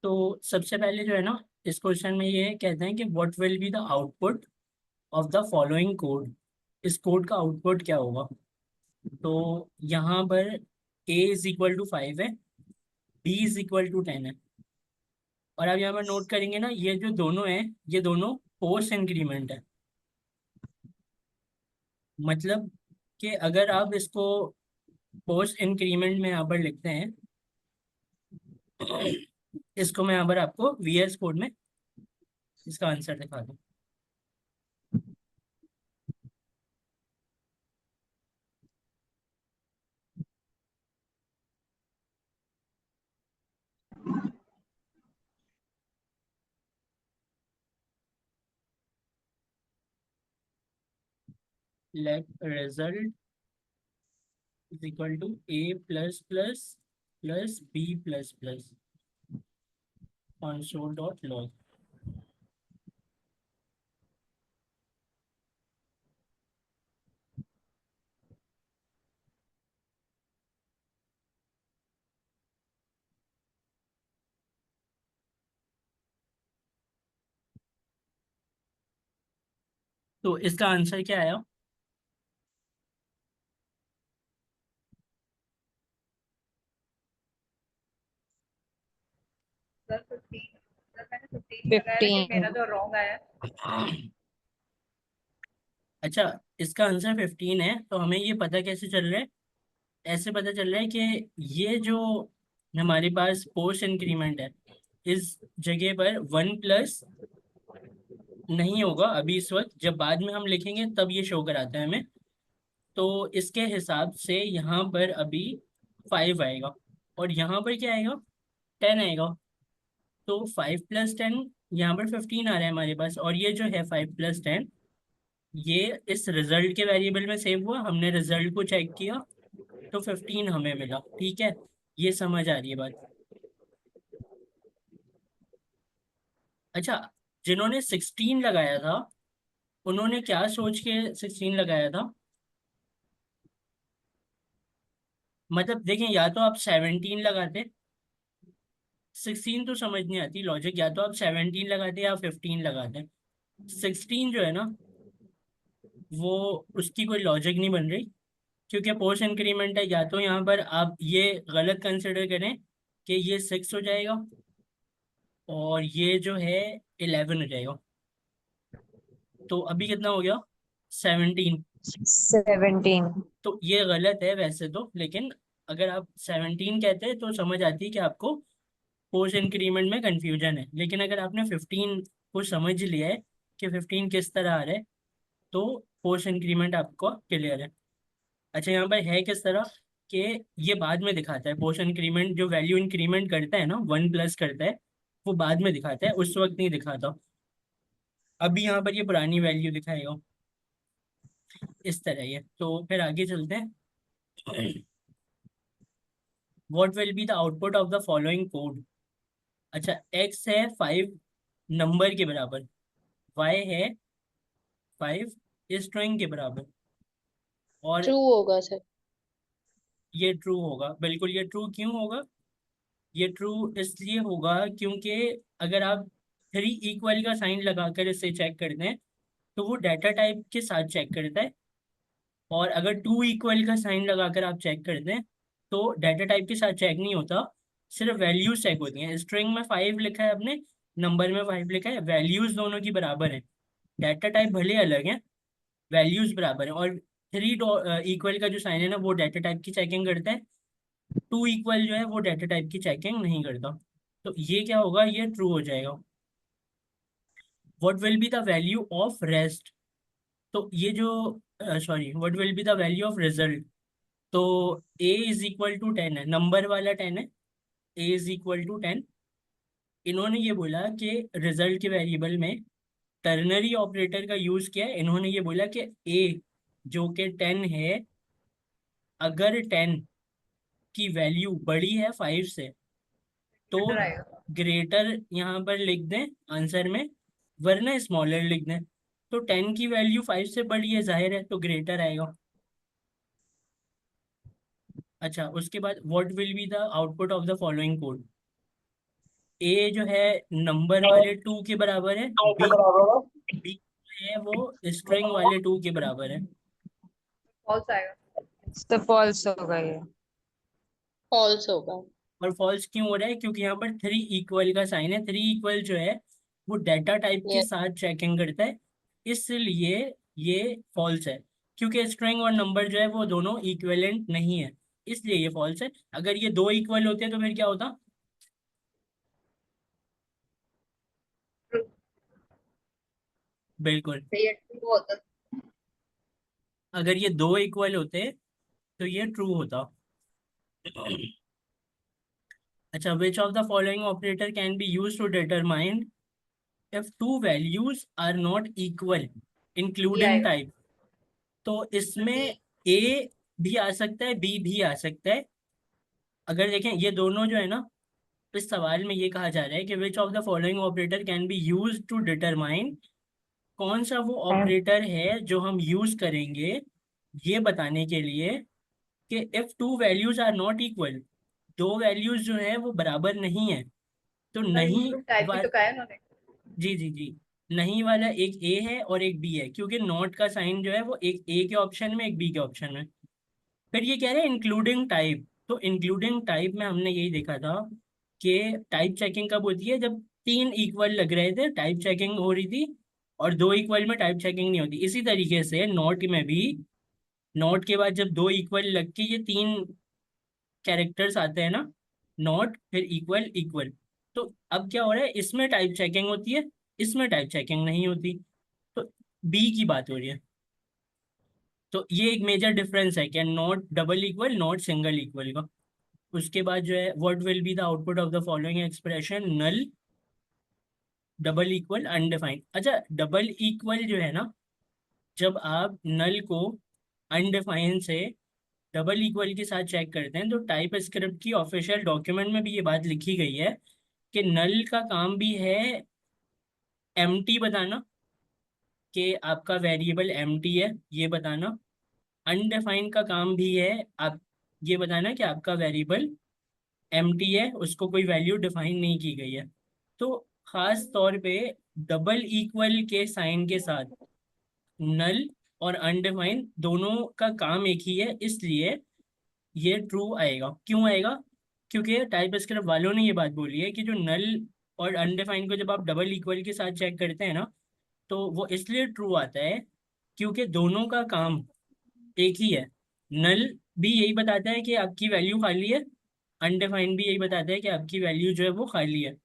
तो सबसे पहले जो है ना, इस क्वेश्चन में ये कहते हैं कि what will be the output of the following code. इस कोड का आउटपुट क्या होगा? तो यहाँ पर a इज इक्वल टू 5 है, b इज इक्वल टू 10 है। और आप यहाँ पर नोट करेंगे ना, ये जो दोनों हैं, ये दोनों पोस्ट इंक्रीमेंट है। मतलब कि अगर आप इसको पोस्ट इंक्रीमेंट में यहाँ पर लिखते हैं, इसको मैं यहाँ पर आपको वीएस कोड में इसका आंसर दिखा दूँ। Let result is equal to a plus plus plus b plus plus console dot log. तो इसका आंसर क्या आया? सर 15। सर मैंने 15 लगाया लेकिन 15। मेरा तो रॉन्ग आया। अच्छा, इसका आंसर 15 है। तो हमें ये पता कैसे चल रहा है? ऐसे पता चल रहा है कि ये जो हमारे पास पोस्ट इंक्रीमेंट है, इस जगह पर 1 प्लस नहीं होगा अभी। इस वक्त जब बाद में हम लिखेंगे तब ये शो कराता है हमें। तो इसके हिसाब से यहाँ पर अभी 5 आएगा, और यहाँ पर क्या आएगा? 10 आएगा। तो 5 प्लस 10, यहाँ पर 15 आ रहा है हमारे पास। और ये जो है 5 प्लस 10, ये इस रिजल्ट के वेरिएबल में सेव हुआ। हमने रिजल्ट को चेक किया तो 15 हमें मिला। ठीक है, ये समझ आ रही है बात? अच्छा, जिन्होंने 16 लगाया था, उन्होंने क्या सोच के 16 लगाया था? मतलब देखें, या तो आप 17 लगाते, 16 तो समझ नहीं आती लॉजिक। या तो आप 17 लगाते या 15 लगाते। 16 जो है ना, वो उसकी कोई लॉजिक नहीं बन रही, क्योंकि पोस्ट इंक्रीमेंट है। या तो यहाँ पर आप ये गलत कंसिडर करें कि ये 6 हो जाएगा, और ये जो है 11 हो जाएगा। तो अभी कितना हो गया? 17। 17। तो ये गलत है वैसे तो, लेकिन अगर आप 17 कहते हैं तो समझ आती है कि आपको पोस्ट इंक्रीमेंट में कंफ्यूजन है। लेकिन अगर आपने 15 को समझ लिया है कि 15 किस तरह आ रहा है, तो पोस्ट इंक्रीमेंट आपको क्लियर है। अच्छा, यहाँ पर है किस तरह कि ये बाद में दिखाता है। पोस्ट इंक्रीमेंट जो वैल्यू इंक्रीमेंट करता है ना, 1 प्लस करता है, वो बाद में दिखाता है, उस वक्त नहीं दिखाता। अभी यहाँ पर ये पुरानी वैल्यू दिखाएगा। इस तरह है। तो फिर आगे चलते हैं। What will be the output of the following code. अच्छा, एक्स है 5 नंबर के बराबर, वाई है 5 स्ट्रिंग के बराबर, और ट्रू होगा सर। ये ट्रू होगा। बिल्कुल, ये ट्रू क्यों होगा? ये ट्रू इसलिए होगा क्योंकि अगर आप 3 इक्वल का साइन लगाकर इसे चेक करते हैं, तो वो डाटा टाइप के साथ चेक करता है। और अगर 2 इक्वल का साइन लगाकर आप चेक करते हैं, तो डाटा टाइप के साथ चेक नहीं होता, सिर्फ वैल्यूज चेक होती हैं। स्ट्रिंग में 5 लिखा है आपने, नंबर में 5 लिखा है, वैल्यूज दोनों की बराबर है। डाटा टाइप भले अलग है, वैल्यूज बराबर है। और 3 इक्वल का जो साइन है ना, वो डाटा टाइप की चेकिंग करता है। 2 इक्वल जो है वो डाटा टाइप की चेकिंग नहीं करता। तो ये क्या होगा? ये ट्रू हो जाएगा। What will be the value of rest. तो ये जो sorry, what will be the value of result. तो a इज इक्वल टू 10 है, नंबर वाला 10 है। a is equal to 10। इन्होंने ये बोला कि रिजल्ट के वेरिएबल में टर्नरी ऑपरेटर का यूज किया है। इन्होंने ये बोला कि a जो कि 10 है, अगर 10 की वैल्यू बड़ी है 5 से, तो बेटर आएगा। ग्रेटर यहाँ पर लिख दें आंसर में, वरना स्मॉलर लिख दें। तो 10 की वैल्यू 5 से बड़ी है, जाहिर है, तो ग्रेटर आएगा। अच्छा, उसके बाद what will be the output of the following code. ए जो है नंबर वाले 2 के बराबर है, बी बी है वो स्ट्रिंग वाले 2 के बराबर है। फॉल्स आएगा। तो फॉल्स होगा ये। फॉल्स होगा। और फॉल्स क्यों हो रहा है? क्योंकि यहाँ पर 3 इक्वल का साइन है। 3 इक्वल जो है वो डाटा टाइप के ये साथ चेकिंग करता है, इसलिए ये फॉल्स है। क्योंकि स्ट्रिंग और नंबर जो है वो दोनों इक्विवेलेंट नहीं है, इसलिए ये फॉल्स है। अगर ये दो इक्वल होते तो फिर क्या होता? ट्रू। बिल्कुल, ये ट्रू होता। अगर ये दो इक्वल होते तो ये ट्रू होता। अच्छा, which of the following operator can be use to determine if two values are not equal ये इंक्लूडिंग आएगा। टाइप? तो इसमें डी। ए भी आ सकता है, बी भी आ सकता है। अगर देखें ये दोनों जो है ना, इस सवाल में ये कहा जा रहा है कि which of the following operator can be use to determine, कौन सा वो ऑपरेटर है जो हम यूज करेंगे ये बताने के लिए कि if two values are not equal, दो वैल्यूज जो है वो बराबर नहीं है। तो नहीं इंक्लूड टाइप भी वा तो कहा है उन्होंने। जी जी जी, नहीं वाला एक ए है और एक बी है, क्योंकि नॉट का साइन जो है वो एक ए के ऑप्शन में एक बी के ऑप्शन में। फिर ये कह रहे हैं इंक्लूडिंग टाइप। तो इंक्लूडिंग टाइप में हमने यही देखा था कि टाइप चेकिंग कब होती है? जब 3 इक्वल लग रहे थे टाइप चेकिंग हो रही थी, और 2 इक्वल में टाइप चेकिंग नहीं होती। इसी तरीके से नॉट में भी, नॉट के बाद जब 2 इक्वल लग के ये 3 कैरेक्टर्स आते हैं ना, नॉट फिर इक्वल इक्वल, तो अब क्या हो रहा है, इसमें टाइप चेकिंग होती है, इसमें टाइप चेकिंग नहीं होती। तो बी की बात हो रही है। तो ये एक मेजर डिफरेंस है क्या, not double equal not single equal का। उसके बाद जो है, what will be the output of the following expression, null, double equal, undefined. अच्छा, डबल इक्वल जो है ना, जब आप नल को अनडिफाइंड से डबल इक्वल के साथ चेक करते हैं, तो टाइप स्क्रिप्ट की ऑफिशियल डॉक्यूमेंट में भी ये बात लिखी गई है कि नल का काम भी है एम्प्टी बताना कि आपका वेरिएबल एम्प्टी है, ये बताना। अनडिफाइंड का काम भी है आप ये बताना कि आपका वेरिएबल एम्प्टी है, उसको कोई वैल्यू डिफाइन नहीं की गई है। तो खास तौर पे डबल इक्वल के साइन के साथ नल और अनडिफाइंड दोनों का काम एक ही है, इसलिए ये ट्रू आएगा। क्यों आएगा? क्योंकि टाइप स्क्रिप्ट वालों ने ये बात बोली है कि जो नल और अनडिफाइंड को जब आप डबल इक्वल के साथ चेक करते हैं ना, तो वो इसलिए ट्रू आता है क्योंकि दोनों का काम एक ही है। नल भी यही बताता है कि आपकी वैल्यू खाली है, अनडिफाइंड भी यही बताता है कि आपकी वैल्यू जो है वो खाली है,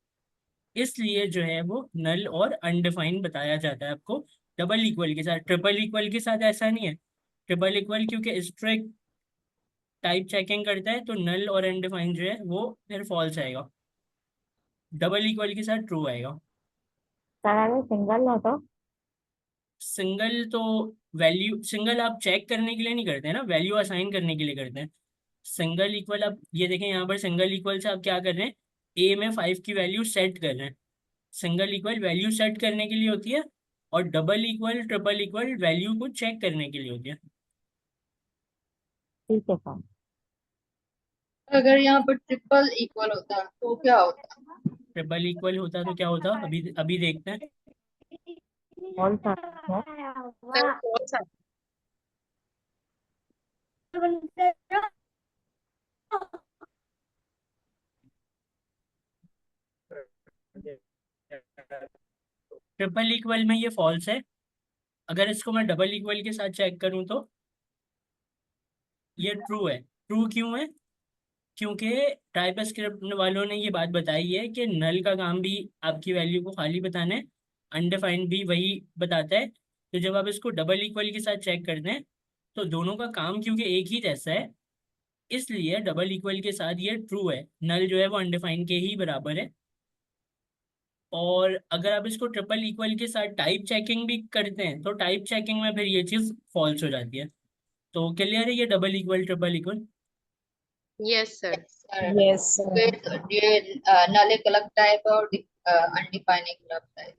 इसलिए जो है वो नल और अनडिफाइंड बताया जाता है आपको डबल इक्वल के साथ। ट्रिपल इक्वल के साथ ऐसा नहीं है। ट्रिपल इक्वल क्योंकि स्ट्रिक्ट टाइप चेकिंग करता है, तो नल और अनडिफाइंड जो है वो फिर फॉल्स आएगा, डबल इक्वल के साथ ट्रू आएगा। सर सिंगल हो तो। सिंगल तो वैल्यू, सिंगल आप चेक करने के लिए नहीं करते हैं ना, वैल्यू असाइन करने के लिए करते हैं। सिंगल इक्वल आप ये देखें, यहाँ पर सिंगल इक्वल से आप क्या कर रहे हैं, ए में 5 की वैल्यू सेट कर रहे हैं। सिंगल इक्वल वैल्यू सेट करने के लिए होती है, और double equal triple equal value को चेक करने के लिए होती है। ठीक है सर। अगर यहाँ पर ट्रिपल इक्वल होता तो क्या होता? ट्रिपल इक्वल होता तो क्या होता, अभी अभी देखते हैं। False sir false triple equal में ये फॉल्स है। अगर इसको मैं डबल इक्वल के साथ चेक करूं तो ये ट्रू है। ट्रू क्यों है? क्योंकि टाइप स्क्रिप्ट वालों ने ये बात बताई है कि नल का काम भी आपकी वैल्यू को खाली बताना है, अनडिफाइंड भी वही बताता है। तो जब आप इसको डबल इक्वल के साथ चेक करते हैं, तो दोनों का काम क्योंकि एक ही जैसा है, इसलिए डबल इक्वल के साथ ये ट्रू है। नल जो है वो अनडिफाइंड के ही बराबर है। और अगर आप इसको ट्रिपल इक्वल के साथ टाइप चेकिंग भी करते हैं, तो टाइप चेकिंग में फिर ये चीज़ फॉल्स हो जाती है। तो क्लियर है ये double equal triple equal? Yes sir. Sir. Yes sir. ये नल एक अलग टाइप है और अनडिफाइंड एक अलग टाइप।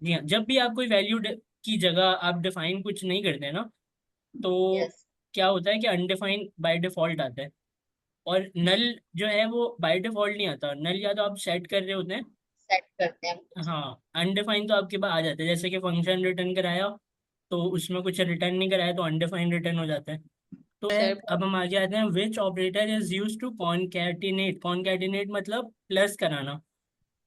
जी हाँ, जब भी आप कोई वैल्यू की जगह आप डिफाइन कुछ नहीं करते हैं ना, तो यस। क्या होता है कि अनडिफाइंड बाय डिफॉल्ट आता है। और नल जो है वो बाय डिफॉल्ट नहीं आता, नल या तो आप सेट कर रहे होते हैं सेट करते हैं। हाँ, अनडिफाइन तो आपके पास आ जाते हैं, जैसे कि फंक्शन रिटर्न कराया तो उसमें कुछ रिटर्न नहीं कराया तो अनडिफाइंड रिटर्न हो जाता है। तो है, सर अब हम आगे आते हैं, which operator is use to concatenate. Concatenate मतलब प्लस कराना।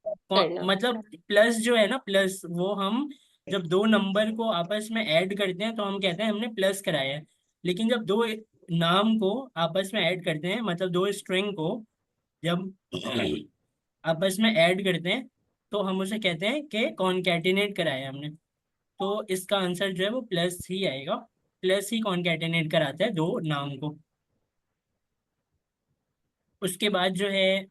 करना। मतलब प्लस जो है ना, प्लस वो हम जब दो नंबर को आपस में ऐड करते हैं तो हम कहते हैं हमने प्लस कराया है। लेकिन जब दो नाम को आपस में ऐड करते हैं, मतलब दो स्ट्रिंग को जब आपस में ऐड करते हैं तो हम उसे कहते हैं कि कॉनकैटिनेट कराया है हमने। तो इसका आंसर जो है वो प्लस ही आएगा। प्लस ही कॉनकैटिनेट कराता है दो नाम को। उसके बाद जो है,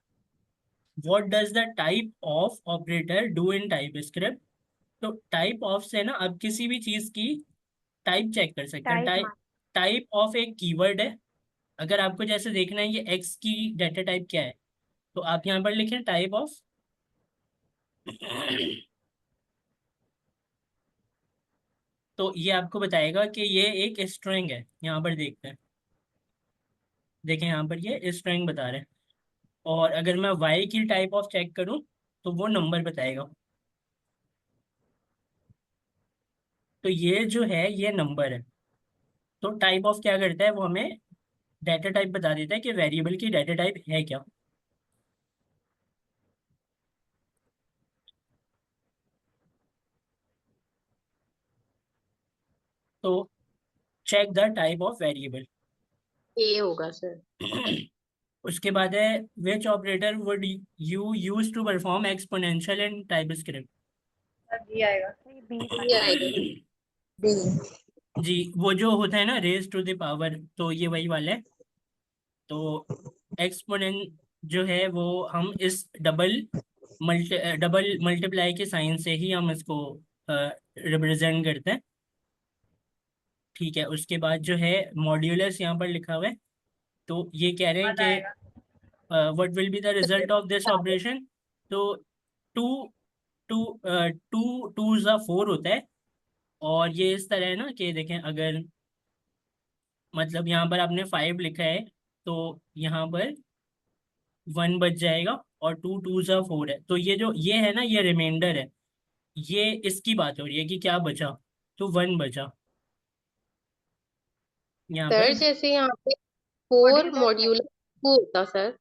what does the type of operator do in TypeScript. तो टाइप ऑफ से ना आप किसी भी चीज की टाइप चेक कर सकते हैं। टाइप टाइप टाइप ऑफ एक कीवर्ड है। अगर आपको जैसे देखना है ये एक्स की डाटा टाइप क्या है, तो आप यहाँ पर लिखें टाइप ऑफ। तो ये आपको बताएगा कि ये एक स्ट्रिंग है। यहाँ पर देखते हैं, देखें यहाँ पर ये स्ट्रिंग बता रहे हैं। और अगर मैं वाई की टाइप ऑफ चेक करूँ तो वो नंबर बताएगा। तो ये जो है ये नंबर है। तो टाइप ऑफ क्या करता है, वो हमें डाटा टाइप बता देता है कि वेरिएबल की डाटा टाइप है क्या। तो check the type of variable. ये होगा सर। उसके बाद है, which operator would you use to perform exponential in TypeScript. B आएगा। बी आएगा। बी। जी, वो जो होता है ना रेज टू द पावर, तो ये वही वाला है। तो एक्सपोनेंट जो है वो हम इस डबल मल्टीप्लाई के साइन से ही हम इसको रिप्रेजेंट करते हैं। ठीक है, उसके बाद जो है मॉड्यूलस यहाँ पर लिखा हुआ है। तो ये कह रहे हैं वन कि आएगा। What will be the result of this operation. तो टू टू टू टू ज़ा फोर होता है। और ये इस तरह है ना कि देखें, अगर मतलब यहाँ पर आपने फाइव लिखा है तो यहाँ पर वन बच जाएगा। और टू टू ज़ा फोर है, तो ये जो ये है ना ये रिमाइंडर है। ये इसकी बात हो रही है कि क्या बचा, तो वन बचा यहाँ सर पर। जैसे यहाँ पे फोर मॉड्यूलर टू होता सर,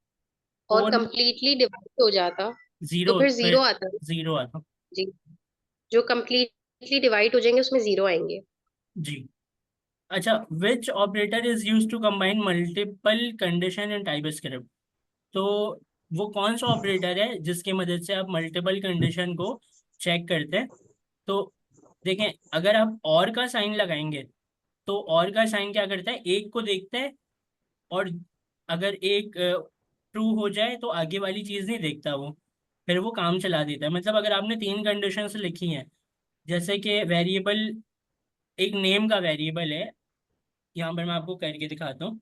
और फोर कंप्लीटली डिवाइड हो जाता, तो जीरो फिर फिर जीरो आता है। जीरो आता। जी, जो कंप्लीटली डिवाइड हो जाएंगे उसमें जीरो आएंगे। जी। अच्छा, which operator is use to combine multiple condition in TypeScript. तो वो कौन सा ऑपरेटर है जिसकी मदद से आप मल्टीपल कंडीशन को चेक करते हैं। तो देखें, अगर आप और का साइन लगाएंगे तो और का साइन क्या करता है, एक को देखता है। और अगर एक ट्रू हो जाए तो आगे वाली चीज़ नहीं देखता वो, फिर वो काम चला देता है। मतलब अगर आपने तीन कंडीशंस लिखी हैं, जैसे कि वेरिएबल, एक नेम का वेरिएबल है, यहाँ पर मैं आपको करके दिखाता हूँ।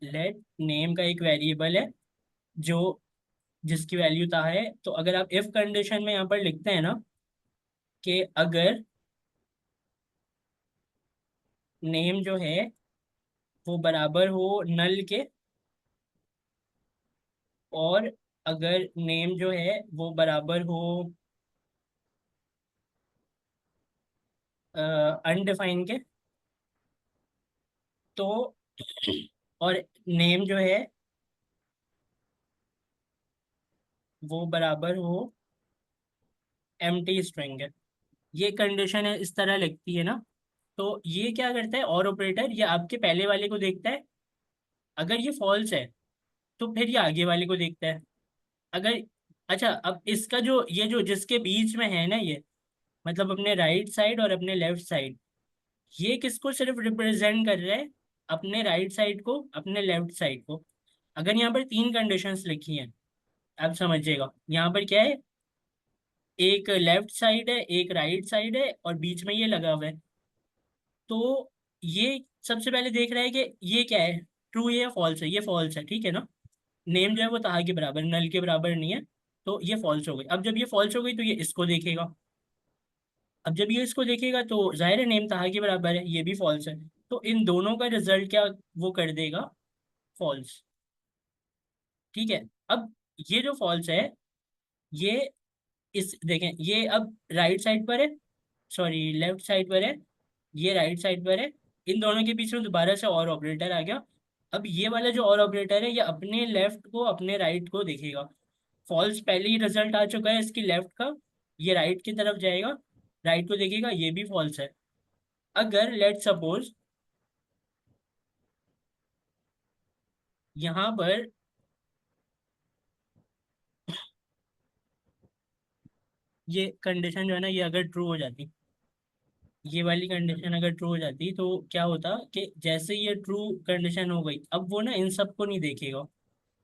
लेट नेम का एक वेरिएबल है जो जिसकी वैल्यू था है। तो अगर आप इफ कंडीशन में यहाँ पर लिखते हैं ना कि अगर नेम जो है वो बराबर हो नल के, और अगर नेम जो है वो बराबर हो अनडिफाइन के, तो और नेम जो है वो बराबर हो एम्प्टी स्ट्रिंग है, ये कंडीशन है, इस तरह लिखती है ना। तो ये क्या करता है, और ऑपरेटर ये आपके पहले वाले को देखता है। अगर ये फॉल्स है तो फिर ये आगे वाले को देखता है। अगर, अच्छा, अब इसका जो ये जो जिसके बीच में है ना ये, मतलब अपने राइट साइड और अपने लेफ्ट साइड, ये किसको सिर्फ रिप्रेजेंट कर रहा है, अपने राइट साइड को, अपने लेफ्ट साइड को। अगर यहाँ पर तीन कंडीशंस लिखी हैं, आप समझिएगा यहाँ पर क्या है, एक लेफ्ट साइड है, एक राइट साइड है, और बीच में ये लगा हुआ है। तो ये सबसे पहले देख रहा है कि ये क्या है, ट्रू है या फॉल्स है। ये फॉल्स है, ठीक है ना। नेम जो है वो ताहा के बराबर, नल के बराबर नहीं है। तो ये फॉल्स हो गई। अब जब ये फॉल्स हो गई तो ये इसको देखेगा। अब जब ये इसको देखेगा तो जाहिर है नेम ताहा के बराबर है, ये भी फॉल्स है। तो इन दोनों का रिजल्ट क्या वो कर देगा, फॉल्स। ठीक है। अब ये जो फॉल्स है ये इस देखें, ये अब राइट साइड पर है, सॉरी लेफ्ट साइड पर है, ये राइट साइड पर है। इन दोनों के बीच में दोबारा से और ऑपरेटर आ गया। अब ये वाला जो और ऑपरेटर है, ये अपने लेफ्ट को अपने राइट को देखेगा। फॉल्स पहले ही रिजल्ट आ चुका है इसकी लेफ्ट का, ये राइट की तरफ जाएगा, राइट को देखेगा, ये भी फॉल्स है। अगर लेट सपोज यहाँ पर ये कंडीशन जो है ना, ये अगर ट्रू हो जाती, ये वाली कंडीशन अगर ट्रू हो जाती, तो क्या होता कि जैसे ये ट्रू कंडीशन हो गई, अब वो ना इन सबको नहीं देखेगा,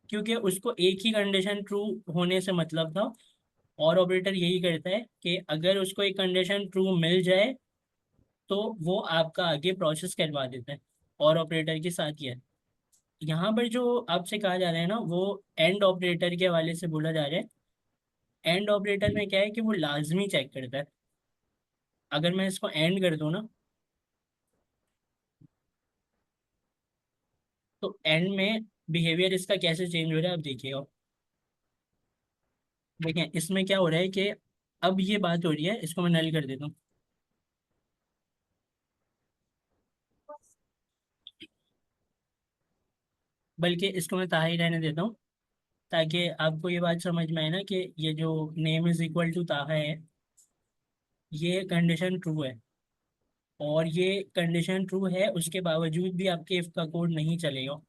क्योंकि उसको एक ही कंडीशन ट्रू होने से मतलब था। और ऑपरेटर यही करता है कि अगर उसको एक कंडीशन ट्रू मिल जाए तो वो आपका आगे प्रोसेस करवा देता है। और ऑपरेटर के साथ ही है। यहाँ पर जो आपसे कहा जा रहा है ना, वो एंड ऑपरेटर के हवाले से बोला जा रहा है। एंड ऑपरेटर में क्या है कि वो लाजमी चेक करता है। अगर मैं इसको एंड कर दूँ ना, तो एंड में बिहेवियर इसका कैसे चेंज हो रहा है, अब देखिएगा। देखें इसमें क्या हो रहा है कि अब ये बात हो रही है, इसको मैं नल कर देता हूँ, बल्कि इसको मैं ताहा ही रहने देता हूँ, ताकि आपको ये बात समझ में आए ना कि ये जो नेम इज इक्वल टू ताहा है, ये कंडीशन ट्रू है। और ये कंडीशन ट्रू है, उसके बावजूद भी आपके इफ का कोड नहीं चलेगा।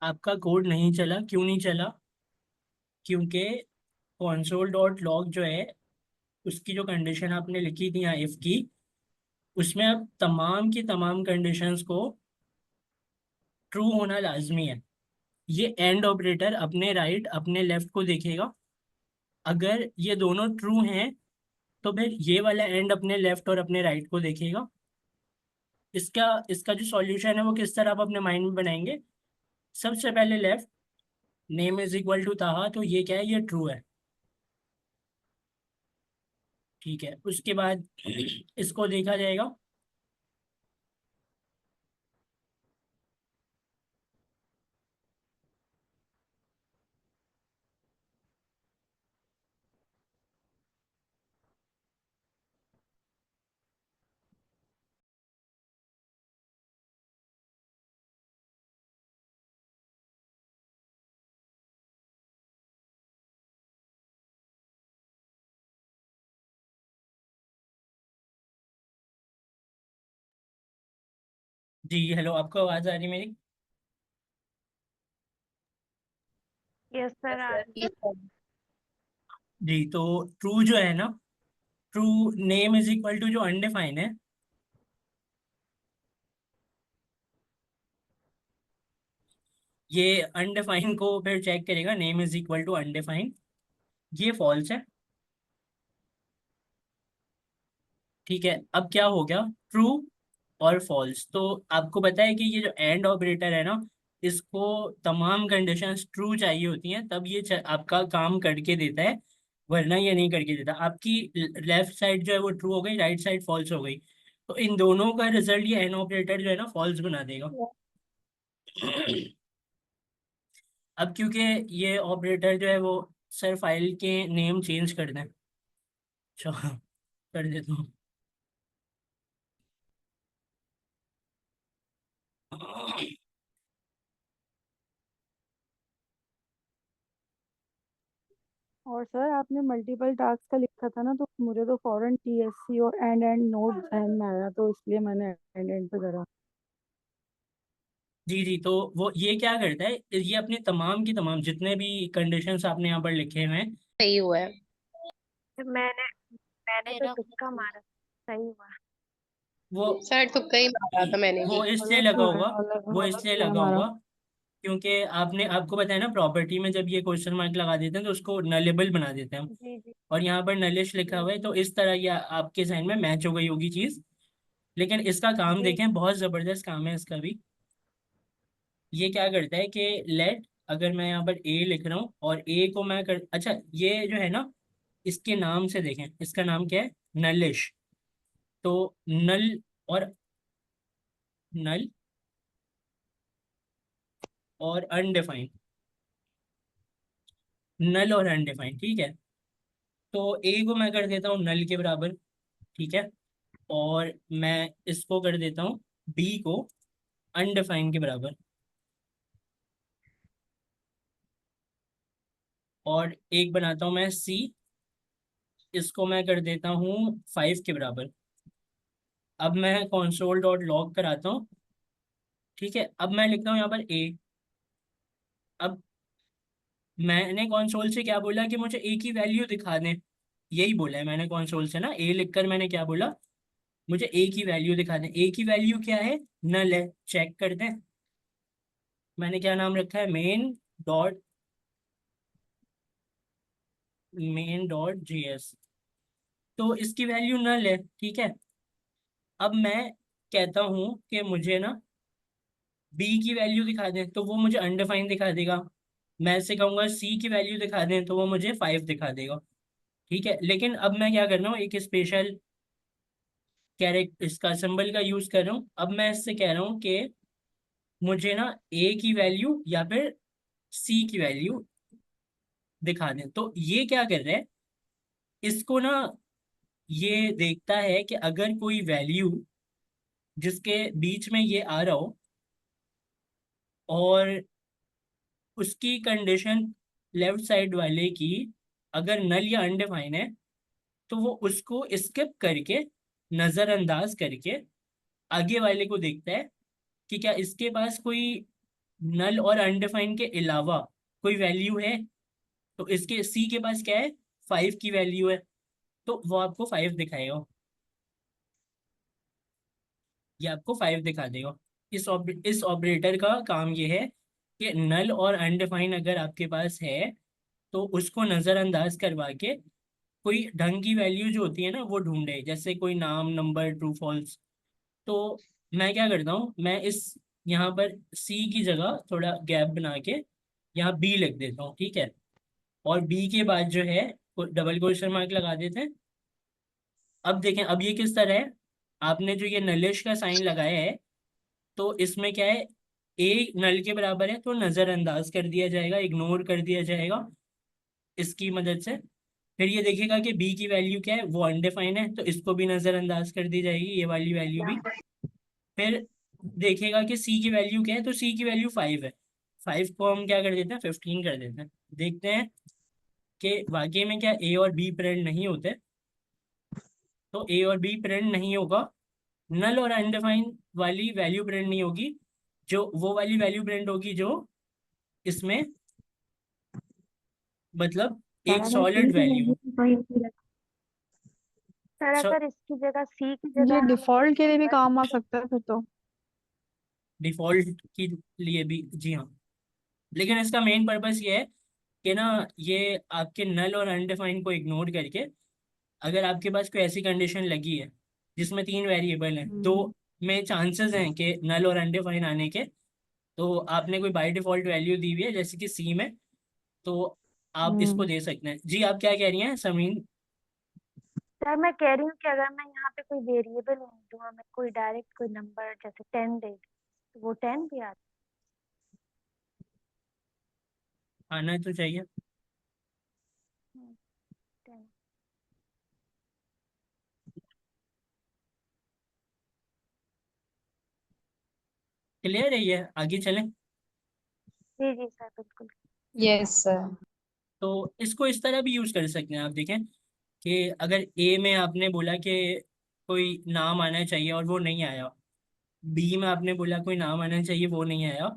आपका कोड नहीं चला, क्यों नहीं चला? क्योंकि console.log जो है, उसकी जो कंडीशन आपने लिखी थी यहाँ इफ की, उसमें अब तमाम की तमाम कंडीशंस को ट्रू होना लाजमी है। ये एंड ऑपरेटर अपने राइट अपने लेफ्ट को देखेगा। अगर ये दोनों ट्रू हैं, तो फिर ये वाला एंड अपने लेफ्ट और अपने राइट को देखेगा। इसका इसका जो सॉल्यूशन है वो किस तरह आप अपने माइंड में बनाएंगे? सबसे पहले left, name is equal to Taha, तो ये क्या है, ये ट्रू है। ठीक है, उसके बाद इसको देखा जाएगा। जी हेलो, आपको आवाज़ आ रही है मेरी? यस सर आ रही है। Yes, sir. जी, तो ट्रू जो है ना, true name is equal to जो अनडिफाइन है, ये अनडिफाइन को फिर चेक करेगा, name is equal to undefined, ये फॉल्स है। ठीक है, अब क्या हो गया, ट्रू और फॉल्स। तो आपको पता है कि ये जो एंड ऑपरेटर है ना, इसको तमाम कंडीशंस ट्रू चाहिए होती हैं, तब ये आपका काम करके देता है, वरना ये नहीं करके देता। आपकी लेफ्ट साइड जो है वो ट्रू हो गई, राइट साइड फॉल्स हो गई, तो इन दोनों का रिजल्ट ये एंड ऑपरेटर जो है ना फॉल्स बना देगा। अब क्योंकि ये ऑपरेटर जो है वो सर फाइल के नेम चेंज कर दें, अच्छा कर देता हूँ। और सर आपने मल्टीपल टास्क का लिखा था ना, तो मुझे तो फौरन टीएससी और एंड नोट ध्यान में आया, तो इसलिए मैंने एंड पे करा। जी जी, तो वो ये क्या करता है, ये अपने तमाम की तमाम जितने भी कंडीशंस आपने यहाँ पर लिखे हुए हैं, सही हुआ है। तो मैंने मैंने तो तुक्का मारा, सही हुआ। वो शायद तुक्का ही मारा था मैंने भी। वो इसलिए गलत लगा हुआ है, होगा, अलग वो अलग इसलिए किया लगा हमारा। होगा क्योंकि आपने आपको पता है ना, प्रॉपर्टी में जब ये क्वेश्चन मार्क लगा देते हैं तो उसको नलेबल बना देते हैं हम। जी जी और यहाँ पर नलिश लिखा जी हुआ है, तो इस तरह ये आपके साइन में मैच हो गई होगी चीज़। लेकिन इसका काम जी देखें, बहुत ज़बरदस्त काम है इसका भी। ये क्या करता है कि लेट, अगर मैं यहाँ पर ए लिख रहा हूँ और ए को मैं कर, अच्छा ये जो है ना, इसके नाम से देखें, इसका नाम क्या है, नलिश। तो नल और नल और अनडिफाइंड, नल और अनडिफाइंड, ठीक है। तो ए को मैं कर देता हूँ नल के बराबर, ठीक है, और मैं इसको कर देता हूँ बी को अनडिफाइंड के बराबर, और एक बनाता हूँ मैं सी, इसको मैं कर देता हूँ 5 के बराबर। अब मैं कंसोल डॉट लॉग कराता हूँ, ठीक है। अब मैं लिखता हूँ यहाँ पर ए। अब मैंने कंसोल से क्या बोला कि मुझे ए की वैल्यू दिखा दें, यही बोला है मैंने कंसोल से ना, ए लिखकर मैंने क्या बोला, मुझे ए की वैल्यू दिखा दें। ए की वैल्यू क्या है, नल है, चेक करते हैं। मैंने क्या नाम रखा है, main.js, तो इसकी वैल्यू नल है, ठीक है। अब मैं कहता हूँ कि मुझे ना बी की वैल्यू दिखा दें, तो वो मुझे अनडिफाइंड दिखा देगा। मैं ऐसे कहूँगा सी की वैल्यू दिखा दें, तो वो मुझे 5 दिखा देगा, ठीक है। लेकिन अब मैं क्या कर रहा हूँ, एक स्पेशल कैरेक्टर इसका सिंबल का यूज कर रहा हूँ। अब मैं इससे कह रहा हूँ कि मुझे ना ए की वैल्यू या फिर सी की वैल्यू दिखा दें। तो ये क्या कर रहा है, इसको ना ये देखता है कि अगर कोई वैल्यू जिसके बीच में ये आ रहा हो और उसकी कंडीशन लेफ्ट साइड वाले की अगर नल या अनडिफाइन है, तो वो उसको स्किप करके, नजरअंदाज करके आगे वाले को देखता है कि क्या इसके पास कोई नल और अनडिफाइन के अलावा कोई वैल्यू है। तो इसके सी के पास क्या है, 5 की वैल्यू है, तो वो आपको 5 दिखाएगा, ये आपको 5 दिखा देगा। इस ऑपरेटर का काम ये है कि नल और अनडिफाइन अगर आपके पास है, तो उसको नज़रअंदाज करवा के कोई ढंग की वैल्यू जो होती है ना वो ढूंढे, जैसे कोई नाम, नंबर, ट्रू फॉल्स। तो मैं क्या करता हूँ, मैं इस यहाँ पर सी की जगह थोड़ा गैप बना के यहाँ बी लिख देता हूँ, ठीक है। और बी के बाद जो है डबल क्वेश्चन मार्क लगा देते हैं। अब देखें, अब ये किस तरह है, आपने जो ये नलिश का साइन लगाया है, तो इसमें क्या है, ए नल के बराबर है, तो नज़रअंदाज कर दिया जाएगा, इग्नोर कर दिया जाएगा इसकी मदद से। फिर ये देखेगा कि बी की वैल्यू क्या है, वो अनडिफाइन है, तो इसको भी नज़रअंदाज कर दी जाएगी, ये वाली वैल्यू भी। फिर देखेगा कि सी की वैल्यू क्या है, तो सी की वैल्यू 5 है, 5 को हम क्या कर देते हैं, 15 कर देते हैं। देखते हैं कि वाकई में क्या ए और बी प्रिंट नहीं होते। तो ए और बी प्रिंट नहीं होगा, नल और अनडिफाइन वाली वैल्यू प्रिंट नहीं होगी, जो वो वाली वैल्यू प्रिंट होगी जो इसमें, मतलब एक सॉलिड वैल्यू। सर अगर इसकी जगह सी की जगह ये हम डिफॉल्ट के लिए भी काम आ सकता है फिर तो। डिफॉल्ट के लिए भी, जी हाँ। लेकिन इसका मेन पर्पस ये है कि ना, ये आपके नल और अनडिफाइन को इग्नोर करके, अगर आपके पास कोई ऐसी कंडीशन लगी है जिसमें 3 वेरिएबल हैं, दो में चांसेस हैं कि नल और अनडिफाइन आने के, तो आपने कोई बाय डिफॉल्ट वैल्यू दी हुई है जैसे कि सी में, तो आप इसको दे सकते हैं। जी आप क्या कह रही हैं समीन? सर मैं कह रही हूँ कि अगर मैं यहाँ पे कोई वेरिएबल नहीं दूँ, मैं कोई डायरेक्ट कोई नंबर जैसे 10 दे दूँ, तो वो 10 भी आता आना तो चाहिए। है 10। क्लियर है, ये आगे चलें। जी जी सर बिल्कुल। Yes, sir. तो इसको इस तरह भी यूज कर सकते हैं आप, देखें कि अगर ए में आपने बोला कि कोई नाम आना चाहिए और वो नहीं आया, बी में आपने बोला कोई नाम आना चाहिए वो नहीं आया,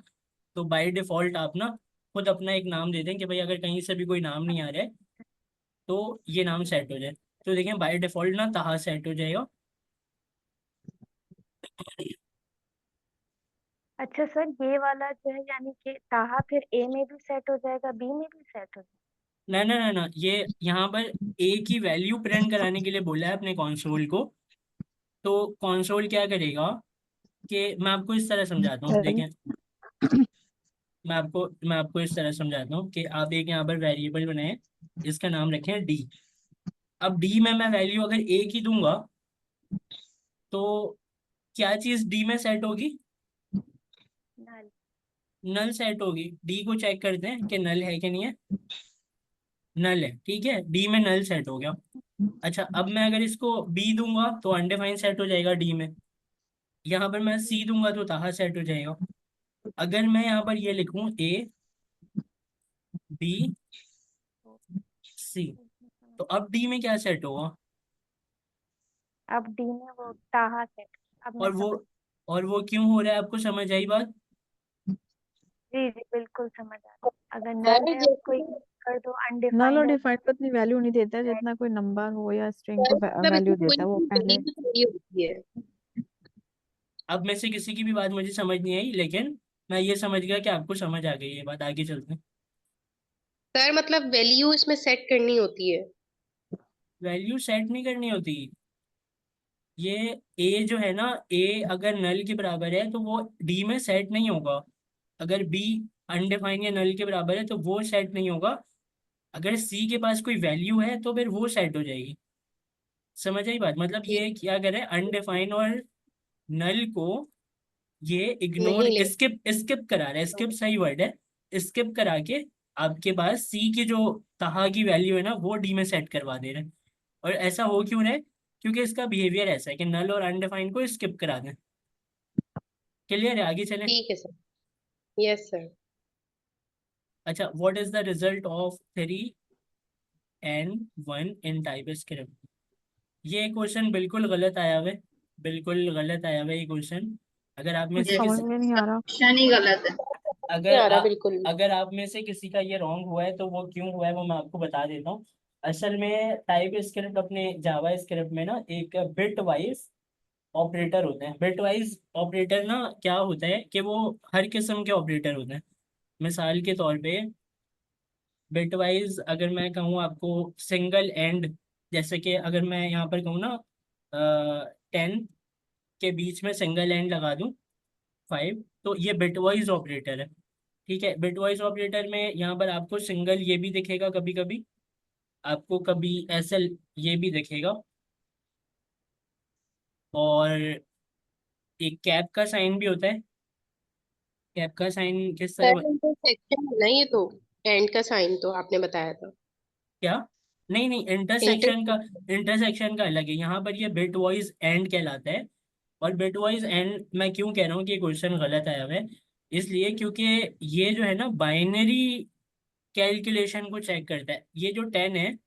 तो बाय डिफॉल्ट आप ना खुद अपना एक नाम दे दें कि भाई अगर कहीं से भी कोई नाम नहीं आ रहा है तो ये नाम सेट हो जाए। तो देखें बाय डिफॉल्ट ना ताहा सेट हो जाएगा। अच्छा सर ये वाला जो है यानी कि ताहा फिर ए में भी सेट हो जाएगा, बी में भी सेट हो जाएगा। ना ना ना ना, ये यहाँ पर ए की वैल्यू प्रिंट कराने के लिए बोला है अपने कंसोल को। तो कंसोल क्या करेगा कि मैं आपको इस तरह समझाता हूँ, देखें, मैं आपको इस तरह समझाता हूँ कि आप एक यहाँ पर वेरिएबल बनाएं, इसका नाम रखें डी। अब डी में मैं वैल्यू अगर ए की दूंगा, तो क्या चीज़ डी में सेट होगी, नल सेट होगी, डी को चेक करते हैं कि नल है कि नहीं है। नल है, ठीक है, डी में नल सेट हो गया। अच्छा, अब मैं अगर इसको बी दूंगा तो अनडिफाइंड सेट हो जाएगा डी में। यहाँ पर मैं सी दूंगा तो ताहा सेट हो जाएगा। अगर मैं यहाँ पर ये लिखूं ए बी सी, तो अब डी में क्या सेट होगा? अब डी में वो ताहा सेट, अब मैं और वो समझ। और वो क्यों हो रहा है, आपको समझ आई बात? जी जी बिल्कुल समझ आ गई। अगर नल सर है उसको जैसे इग्नोर कर दो, नल और अनडिफाइंड है डिफाइंड को इतनी वैल्यू नहीं देता है जितना कोई नंबर हो या स्ट्रिंग सर को मतलब वैल्यू इसमें कोई देता है वो भी पहले। वैल्यू थोड़ी होती है। अब में से किसी की भी बात मुझे समझ नहीं आई, लेकिन मैं ये समझ गया कि आपको समझ आ गई ये बात। आगे चलते हैं। सर मतलब वैल्यू इसमें सेट करनी होती है। वैल्यू सेट नहीं करनी होती। ये ए जो है ना, ए अगर नल के बराबर है तो वो डी में सेट नहीं होगा। अगर बी अनडिफाइंड या नल के बराबर है तो वो सेट नहीं होगा। अगर सी के पास कोई वैल्यू है तो फिर वो सेट हो जाएगी। समझ आई बात? मतलब ठीक, ये क्या करे, अनडिफाइंड और नल को ये इग्नोर, नहीं ले। स्किप स्किप करा रहा है। स्किप सही वर्ड है। स्किप करा के आपके पास सी की जो तहा की वैल्यू है ना वो डी में सेट करवा दे रहे हैं। और ऐसा हो क्यों रहा है? क्योंकि इसका बिहेवियर ऐसा है कि नल और अनडिफाइंड को स्किप करा दें। क्लियर है? आगे चलें। ठीक है सर। Yes sir. अच्छा, what is the result of 3 and 1 in TypeScript? ये क्वेश्चन बिल्कुल गलत आया हुआ है। बिल्कुल गलत आया हुआ है ये क्वेश्चन। अगर आप में कुछ से समझ किसी में नहीं आ रहा। ऑप्शन ही गलत है। नहीं आ रहा बिल्कुल भी। अगर आप में से किसी का ये रॉन्ग हुआ है तो वो क्यों हुआ है वो मैं आपको बता देता हूँ। असल में टाइप स्क्रिप्ट अपने जावा स्क्रिप्ट में ना एक बिट वाइज ऑपरेटर होते हैं। बिट वाइज ऑपरेटर ना क्या होता है कि वो हर किस्म के ऑपरेटर होते हैं। मिसाल के तौर पे बिट वाइज अगर मैं कहूँ आपको सिंगल एंड, जैसे कि अगर मैं यहाँ पर कहूँ ना 10 के बीच में सिंगल एंड लगा दूँ 5, तो ये बिट वाइज ऑपरेटर है। ठीक है, बिटवाइज ऑपरेटर में यहाँ पर आपको सिंगल ये भी दिखेगा, कभी कभी आपको कभी ऐसा ये भी दिखेगा। और एक कैप का साइन भी होता है। कैप का साइन किस तरह सर इंटरसेक्शन है ना ये तो, एंड का साइन तो आपने बताया था। क्या? नहीं नहीं, इंटर इंटरसेक्शन का अलग है। यहाँ पर ये बिट वाइज एंड कहलाता है। और बिट वाइज एंड मैं क्यों कह रहा हूँ कि क्वेश्चन गलत आया हुआ है, इसलिए क्योंकि ये जो है ना बाइनरी कैलकुलेशन को चेक करता है। ये जो 10 है,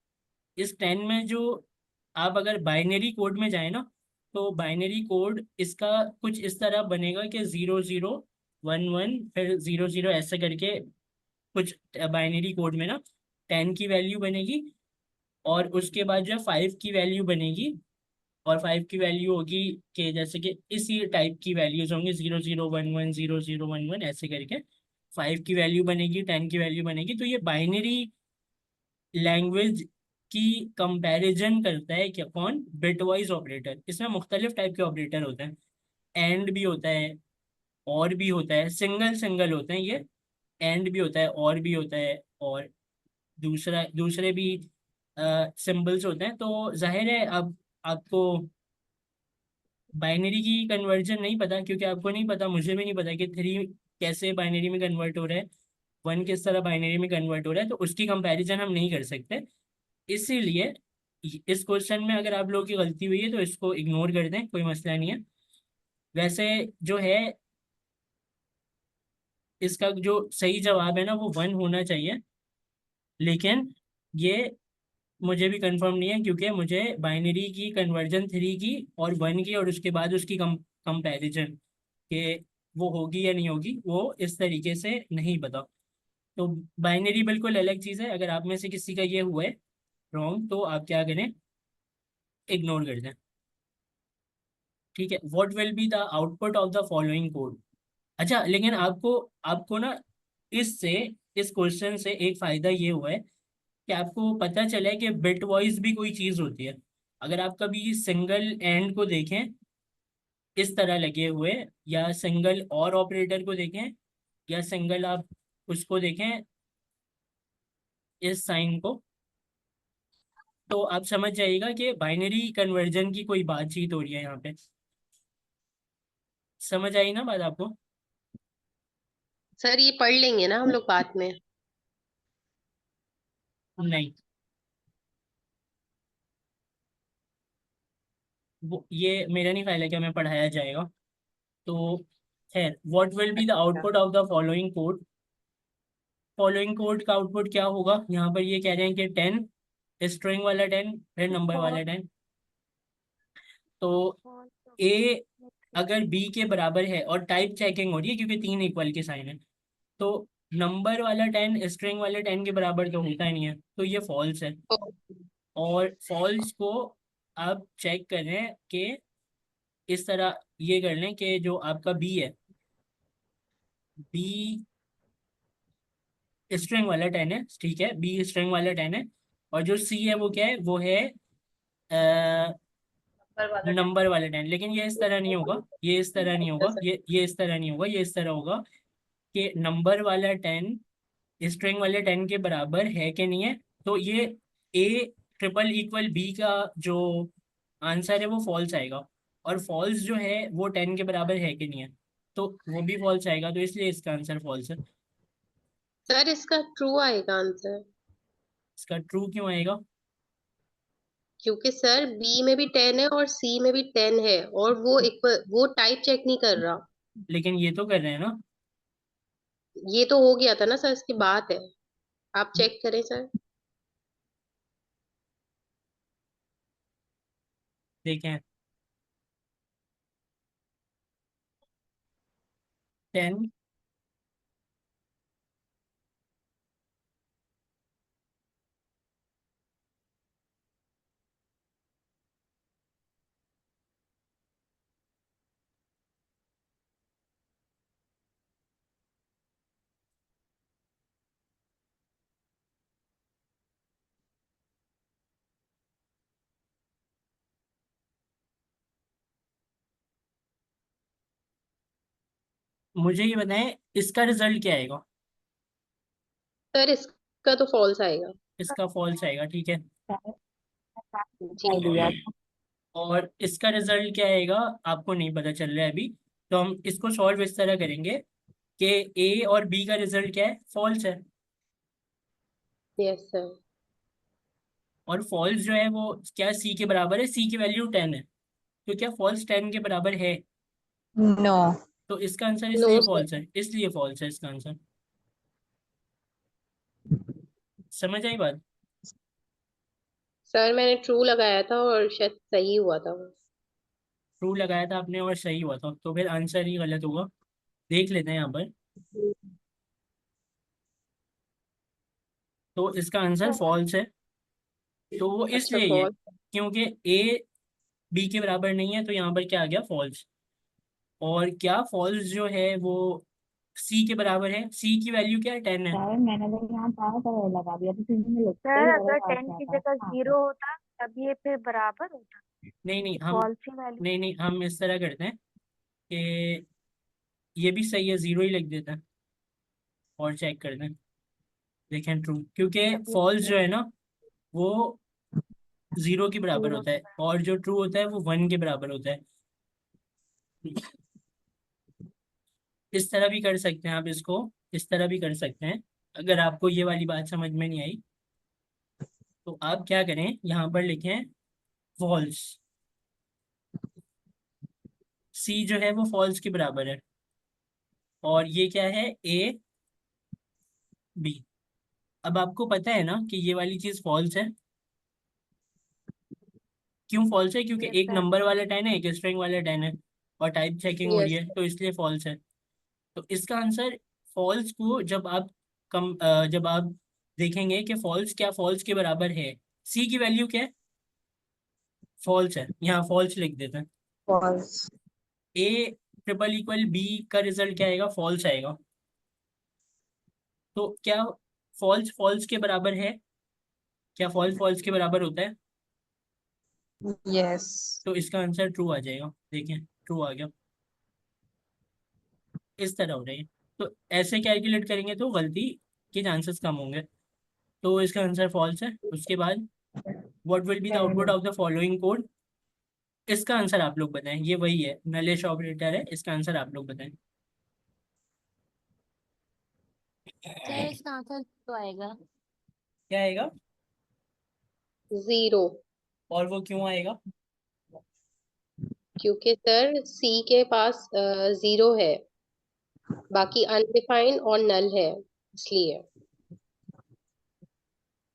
इस 10 में जो आप अगर बाइनरी कोड में जाए ना, तो बाइनरी कोड इसका कुछ इस तरह बनेगा कि 0011 फिर 00 ऐसे करके कुछ बाइनरी कोड में ना 10 की वैल्यू बनेगी। और उसके बाद जो है 5 की वैल्यू बनेगी। और 5 की वैल्यू होगी कि जैसे कि इसी टाइप की वैल्यूज होंगी 0011 0011 ऐसे करके 5 की वैल्यू बनेगी, 10 की वैल्यू बनेगी। तो ये बाइनरी लैंग्वेज की कंपैरिजन करता है क्या? कौन? Bitwise operator. इसमें मुख्तलिफ टाइप के ऑपरेटर होते हैं। एंड भी होता है, और भी होता है, सिंगल सिंगल होते हैं ये। एंड भी होता है, और भी होता है, और दूसरा दूसरे भी सिंबल्स होते हैं। तो जाहिर है अब आपको बाइनरी की कन्वर्जन नहीं पता, क्योंकि आपको नहीं पता, मुझे भी नहीं पता कि 3 कैसे बाइनरी में कन्वर्ट हो रहा है, 1 किस तरह बाइनरी में कन्वर्ट हो रहा है। तो उसकी कंपैरिजन हम नहीं कर सकते। इसीलिए इस क्वेश्चन में अगर आप लोगों की गलती हुई है तो इसको इग्नोर कर दें, कोई मसला नहीं है। वैसे जो है इसका जो सही जवाब है ना वो 1 होना चाहिए। लेकिन ये मुझे भी कंफर्म नहीं है, क्योंकि मुझे बाइनरी की कन्वर्जन 3 की और 1 की और उसके बाद उसकी कंपैरिजन कि वो होगी या नहीं होगी वो इस तरीके से नहीं पता। तो बाइनरी बिल्कुल अलग चीज़ है। अगर आप में से किसी का ये हुआ है रॉन्ग तो आप क्या करें, इग्नोर कर दें। ठीक है, what will be the output of the following code? अच्छा, लेकिन आपको आपको ना इससे इस क्वेश्चन से एक फायदा ये हुआ है कि आपको पता चला है कि बिट वॉइस भी कोई चीज़ होती है। अगर आप कभी सिंगल एंड को देखें इस तरह लगे हुए, या सिंगल और ऑपरेटर को देखें, या सिंगल आप उसको देखें इस साइन को, तो आप समझ जाइएगा कि बाइनरी कन्वर्जन की कोई बातचीत हो रही है यहाँ पे। समझ आई ना बात आपको? सर ये पढ़ लेंगे ना हम लोग बाद में। नहीं, वो ये मेरा नहीं ख्याल है कि हमें पढ़ाया जाएगा। तो खैर, व्हाट विल बी द अच्छा। Output of the following code. Following code का आउटपुट क्या होगा, यहाँ पर ये कह रहे हैं कि 10, स्ट्रिंग वाला 10, फिर नंबर वाला 10। तो false ए होगा अगर बी के बराबर है, और टाइप चेकिंग हो रही है क्योंकि 3 इक्वल के साइन है, तो नंबर वाला 10 स्ट्रिंग वाले 10 के बराबर तो होता ही नहीं है, तो ये फॉल्स है। और फॉल्स को आप चेक कर रहे हैं कि इस तरह ये कर लें कि जो आपका बी है, बी स्ट्रिंग वाला 10 है, ठीक है, बी स्ट्रिंग वाला 10 है। और जो सी है वो क्या है, वो है नंबर वाला नंबर वाला 10। लेकिन ये इस तरह नहीं होगा, ये इस तरह नहीं अच्छा होगा, सर। ये इस तरह नहीं होगा, ये इस तरह होगा कि नंबर वाला 10 स्ट्रिंग वाले 10 के बराबर है कि नहीं है। तो ये ए ट्रिपल इक्वल बी का जो आंसर है वो फॉल्स आएगा। और फॉल्स जो है वो 10 के बराबर है कि नहीं है, तो वो भी फॉल्स आएगा, तो इसलिए इसका आंसर फॉल्स है। सर इसका ट्रू आएगा आंसर। इसका ट्रू क्यों आएगा? क्योंकि सर बी में भी 10 है और सी में भी 10 है, और वो टाइप चेक नहीं कर रहा। लेकिन ये तो कर रहे हैं ना। ये तो हो गया था ना सर, इसकी बात है। आप चेक करें सर। देखें, 10, मुझे ये बताएं इसका रिजल्ट क्या आएगा। सर इसका तो फॉल्स आएगा। इसका फॉल्स आएगा, ठीक है। जी। और इसका रिजल्ट क्या आएगा आपको नहीं पता चल रहा है अभी। तो हम इसको सॉल्व इस तरह करेंगे कि ए और बी का रिजल्ट क्या है, फॉल्स है। Yes sir. और फॉल्स जो है वो क्या सी के बराबर है, सी की वैल्यू 10 है। तो क्या फॉल्स 10 के बराबर है? नो। तो इसका आंसर नो इसलिए सर। फॉल्स है, इसलिए फॉल्स है इसका आंसर। समझ आई बात? सर मैंने ट्रू लगाया था और शायद सही हुआ था वो। ट्रू लगाया था आपने और सही हुआ था, तो फिर आंसर ही गलत होगा। देख लेते हैं यहाँ पर। तो इसका आंसर फॉल्स है। तो वो अच्छा इसलिए है फॉल्स। क्योंकि ए बी के बराबर नहीं है, तो यहाँ पर क्या आ गया, फॉल्स। और क्या फॉल्स जो है वो सी के बराबर है, सी की वैल्यू क्या है, 10 है। सर मैंने तो यहाँ पास और लगा दिया तो फिर में लिखते सर ही अगर पास 10 की जाता है। जगह हाँ 0 होता तब ये फिर बराबर होता, नहीं नहीं, हम फॉल्स ही वैल्यू। नहीं नहीं, हम इस तरह करते हैं कि ये भी सही है, 0 ही लिख देते हैं और चेक करते हैं। देखें ट्रू, क्योंकि तब ये फॉल्स जो है ना वो 0 के बराबर 0 होता के है, बराबर। और जो ट्रू होता है वो 1 के बराबर होता है। इस तरह भी कर सकते हैं आप इसको, इस तरह भी कर सकते हैं। अगर आपको ये वाली बात समझ में नहीं आई तो आप क्या करें, यहाँ पर लिखें फॉल्स। सी जो है वो फॉल्स के बराबर है। और ये क्या है, ए बी। अब आपको पता है ना कि ये वाली चीज़ फॉल्स है। क्यों फॉल्स है? क्योंकि यस एक सर। नंबर वाला 10 है, एक स्ट्रिंग वाला 10 है, और टाइप चेकिंग हो रही यस। है, तो इसलिए फॉल्स है। तो इसका आंसर फॉल्स को जब आप देखेंगे कि फॉल्स क्या फॉल्स के बराबर है, सी की वैल्यू क्या है, फॉल्स है, यहाँ फॉल्स लिख देते हैं। False. A triple equal B का रिजल्ट क्या आएगा, फॉल्स आएगा। तो क्या फॉल्स फॉल्स के बराबर है? क्या फॉल्स फॉल्स के बराबर होता है? यस। तो इसका आंसर ट्रू आ जाएगा। देखें, ट्रू आ गया। इस तरह हो रही है। तो ऐसे कैलकुलेट करेंगे तो गलती के चांसेस कम होंगे। तो इसका आंसर फॉल्स है। उसके बाद what will be the output of the following code. इसका आंसर आप लोग बताएं, ये वही है, नलेश ऑपरेटर है, इसका आंसर आप लोग बताएं। सर इसका आंसर तो आएगा। क्या आएगा? 0, और वो क्यों आएगा? क्योंकि सर सी के पास 0 है, बाकी अनडिफाइंड और नल है, इसलिए।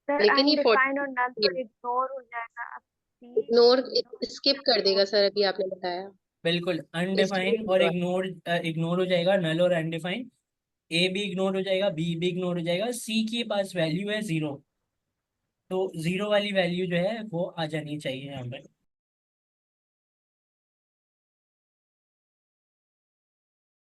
सर लेकिन ये अनडिफाइंड और नल 40 तो इग्नोर हो जाएगा। अब सी इग्नोर स्किप कर देगा सर, अभी आपने बताया, बिल्कुल, इसलिए अनडिफाइंड और 0 इग्नोर इग्नोर हो जाएगा, नल और अनडिफाइंड। ए भी इग्नोर हो जाएगा, बी भी इग्नोर हो जाएगा, सी के पास वैल्यू है 0, तो 0 वाली वैल्यू जो है वो आ जानी चाहिए यहाँ पे।